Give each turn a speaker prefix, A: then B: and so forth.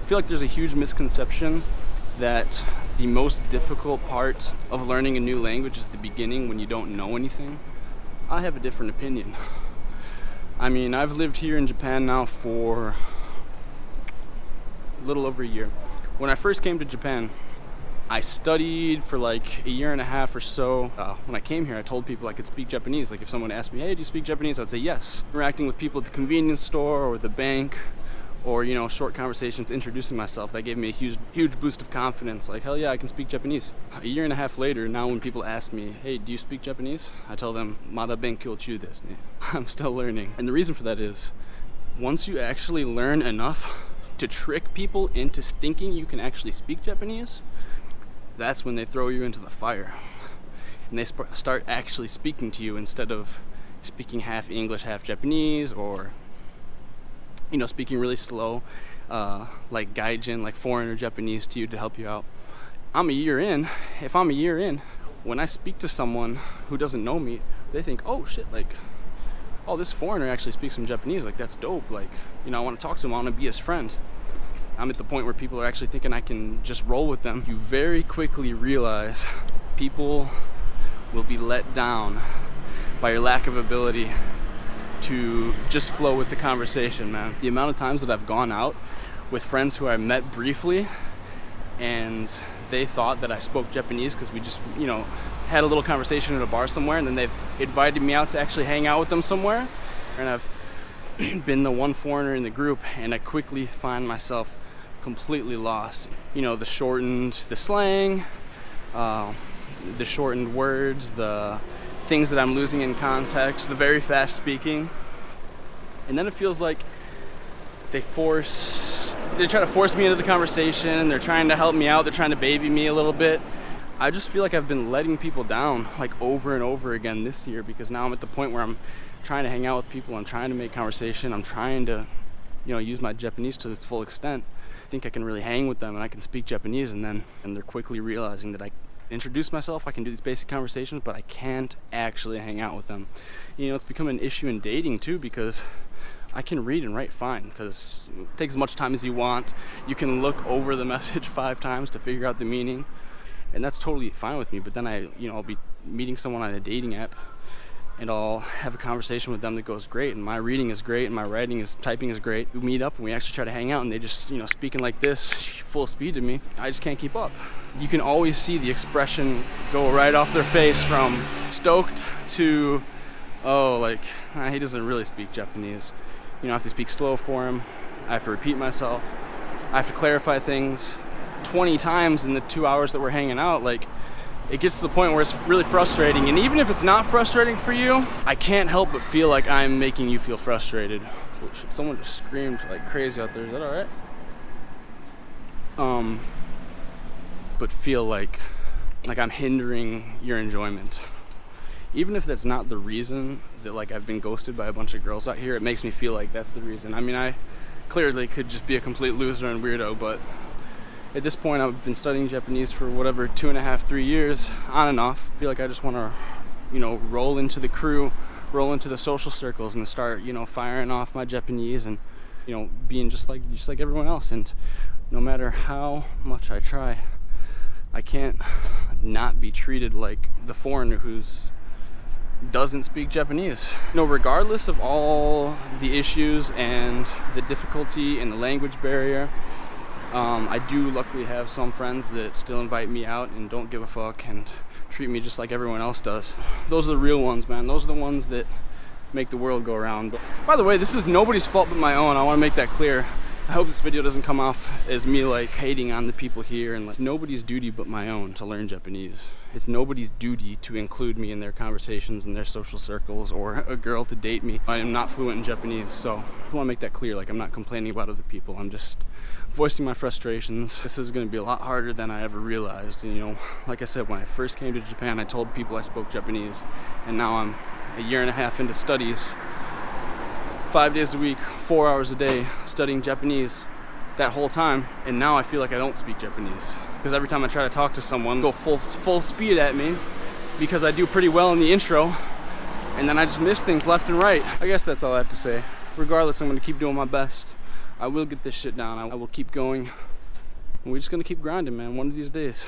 A: I feel like there's a huge misconception that the most difficult part of learning a new language is the beginning when you don't know anything. I have a different opinion. I mean, I've lived here in Japan now for a little over a year. When I first came to Japan, I studied for like a year and a half or so. When I came here, I told people I could speak Japanese. Like if someone asked me, hey, do you speak Japanese? I'd say yes. Interacting with people at the convenience store or the bank, or, you know, short conversations, introducing myself, that gave me a huge boost of confidence. Like, hell yeah, I can speak Japanese. A year and a half later, now when people ask me, hey, do you speak Japanese? I tell them, Mada benkyou chu desu ne. I'm still learning. And the reason for that is, once you actually learn enough to trick people into thinking you can actually speak Japanese, that's when they throw you into the fire. And they start actually speaking to you instead of speaking half English, half Japanese, or, you know, speaking really slow, like gaijin, like foreigner Japanese to you to help you out. I'm a year in. If I'm a year in, when I speak to someone who doesn't know me, they think, oh shit, like, oh, this foreigner actually speaks some Japanese, like that's dope, like, you know, I want to talk to him, I want to be his friend. I'm at the point where people are actually thinking I can just roll with them. You very quickly realize people will be let down by your lack of ability to just flow with the conversation, man. The amount of times that I've gone out with friends who I met briefly and they thought that I spoke Japanese because we just, you know, had a little conversation at a bar somewhere, and then they've invited me out to actually hang out with them somewhere, and I've been the one foreigner in the group, and I quickly find myself completely lost. You know, the slang, the shortened words, the things that I'm losing in context, the very fast speaking. And then it feels like they try to force me into the conversation, they're trying to help me out, they're trying to baby me a little bit. I just feel like I've been letting people down like over and over again this year, because now I'm at the point where I'm trying to hang out with people, I'm trying to make conversation, I'm trying to, you know, use my Japanese to its full extent. I think I can really hang with them and I can speak Japanese, and they're quickly realizing that I introduce myself, I can do these basic conversations, but I can't actually hang out with them. You know, it's become an issue in dating too, because I can read and write fine, because it takes as much time as you want. You can look over the message 5 times to figure out the meaning, and that's totally fine with me. But then I'll be meeting someone on a dating app, and I'll have a conversation with them that goes great, and my reading is great, and my typing is great. We meet up and we actually try to hang out, and they just, you know, speaking like this, full speed to me. I just can't keep up. You can always see the expression go right off their face from stoked to, oh, like, he doesn't really speak Japanese. You know, I have to speak slow for him. I have to repeat myself. I have to clarify things 20 times in the 2 hours that we're hanging out. Like, it gets to the point where it's really frustrating. And even if it's not frustrating for you, I can't help but feel like I'm making you feel frustrated. Holy shit, someone just screamed like crazy out there. Is that all right? But feel like I'm hindering your enjoyment. Even if that's not the reason that, like, I've been ghosted by a bunch of girls out here, it makes me feel like that's the reason. I mean, I clearly could just be a complete loser and weirdo, but at this point I've been studying Japanese for whatever, 2.5, 3 years, on and off. I feel like I just want to, you know, roll into the crew, roll into the social circles and start, you know, firing off my Japanese and, you know, being just like everyone else. And no matter how much I try, I can't not be treated like the foreigner who's doesn't speak Japanese. You know, regardless of all the issues and the difficulty and the language barrier, I do luckily have some friends that still invite me out and don't give a fuck and treat me just like everyone else does. Those are the real ones, man. Those are the ones that make the world go around. But by the way, this is nobody's fault but my own. I want to make that clear. I hope this video doesn't come off as me like hating on the people here, and it's nobody's duty but my own to learn Japanese. It's nobody's duty to include me in their conversations, in their social circles, or a girl to date me. I am not fluent in Japanese, so I want to make that clear. Like, I'm not complaining about other people. I'm just voicing my frustrations. This is going to be a lot harder than I ever realized. And, you know, like I said, when I first came to Japan, I told people I spoke Japanese, and now I'm a year and a half into studies, 5 days a week, 4 hours a day, studying Japanese that whole time, and now I feel like I don't speak Japanese, because every time I try to talk to someone, go full speed at me, because I do pretty well in the intro, and then I just miss things left and right. I guess that's all I have to say. Regardless, I'm going to keep doing my best. I will get this shit down. I will keep going. And we're just gonna keep grinding, man, one of these days.